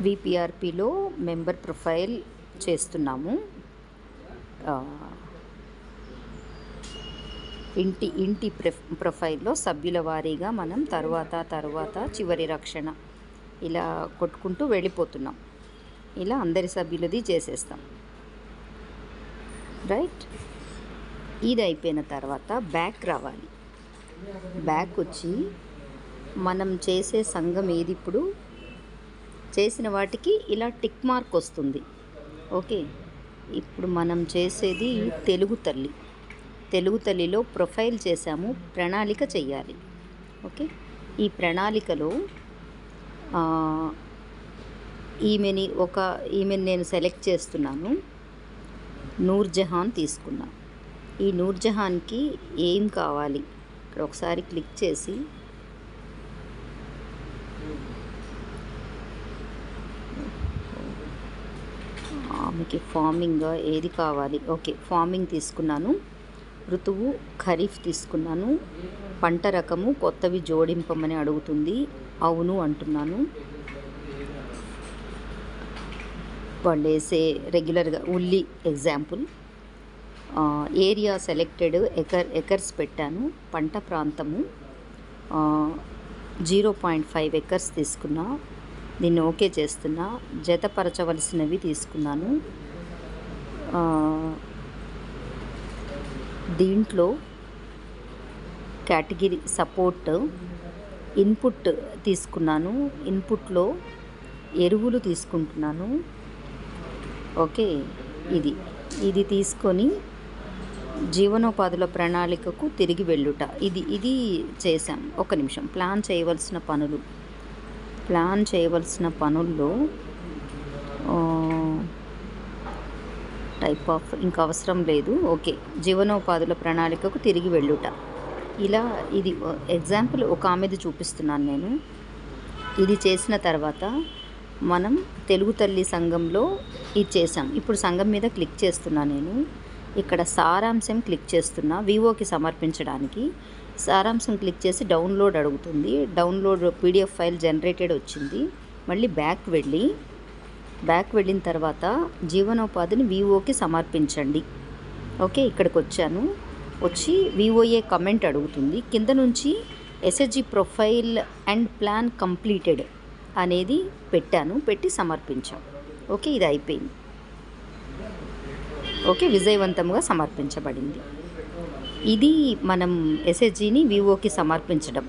విపిఆర్పిలో member profile చేస్తున్నాము. ఇంటి ప్రొఫైల్లో సభ్యుల వారీగా మనం తర్వాత చివరి రక్షణ ఇలా కొట్టుకుంటూ వెళ్ళిపోతున్నాం. ఇలా అందరి సభ్యులది చేసేస్తాం. రైట్. ఇది అయిపోయిన తర్వాత బ్యాక్ రావాలి. బ్యాక్ వచ్చి మనం చేసే సంఘం ఏది, ఇప్పుడు చేసిన వాటికి ఇలా టిక్ మార్క్ వస్తుంది. ఓకే, ఇప్పుడు మనం చేసేది తెలుగు తల్లిలో ప్రొఫైల్ చేసాము, ప్రణాళిక చెయ్యాలి. ఓకే, ఈ ప్రణాళికలో ఈమెని నేను సెలెక్ట్ చేస్తున్నాను. నూర్జహాన్ తీసుకున్నా. ఈ నూర్జహాన్కి ఏం కావాలి ఇక్కడ ఒకసారి క్లిక్ చేసి ఆమెకి ఫార్మింగ్ ఏది కావాలి. ఓకే, ఫార్మింగ్ తీసుకున్నాను. ఋతువు ఖరీఫ్ తీసుకున్నాను. పంట రకము కొత్తవి జోడింపమని అడుగుతుంది. అవును అంటున్నాను. వాళ్ళు వేసే రెగ్యులర్గా ఉల్లి ఎగ్జాంపుల్. ఏరియా సెలెక్టెడ్ ఎకర్స్ పెట్టాను. పంట ప్రాంతము 0.5 ఎకర్స్ తీసుకున్నా. దీన్ని ఓకే చేస్తున్నా. జతపరచవలసినవి తీసుకున్నాను. దీంట్లో కేటగిరీ సపోర్ట్ ఇన్పుట్ తీసుకున్నాను. ఇన్పుట్లో ఎరువులు తీసుకుంటున్నాను. ఓకే, ఇది తీసుకొని జీవనోపాధుల ప్రణాళికకు తిరిగి వెళ్ళుట. ఇది చేశాం. ఒక నిమిషం. ప్లాన్ చేయవలసిన పనుల్లో టైప్ ఆఫ్ ఇంకా అవసరం లేదు. ఓకే, జీవనోపాధుల ప్రణాళికకు తిరిగి వెళ్ళుట. ఇలా ఇది ఎగ్జాంపుల్ ఒక ఆమెది చూపిస్తున్నాను నేను. ఇది చేసిన తర్వాత మనం తెలుగు తల్లి సంఘంలో ఇది చేసాం. ఇప్పుడు సంఘం మీద క్లిక్ చేస్తున్నా నేను. ఇక్కడ సారాంశం క్లిక్ చేస్తున్నా. వివోకి సమర్పించడానికి సారాంశం క్లిక్ చేసి డౌన్లోడ్ అడుగుతుంది. డౌన్లోడ్ పీడిఎఫ్ ఫైల్ జనరేటెడ్ వచ్చింది. మళ్ళీ బ్యాక్ వెళ్ళిన తర్వాత జీవనోపాధిని వివోకి సమర్పించండి. ఓకే, ఇక్కడికి వచ్చి వివోఏ కమెంట్ అడుగుతుంది. కింద నుంచి SHG profile and plan completed అనేది పెట్టి సమర్పించాం. ఓకే, ఇది అయిపోయింది. ఓకే, విజయవంతంగా సమర్పించబడింది. ఇది మనం ఎస్హెచ్జిని వివోకి సమర్పించడం.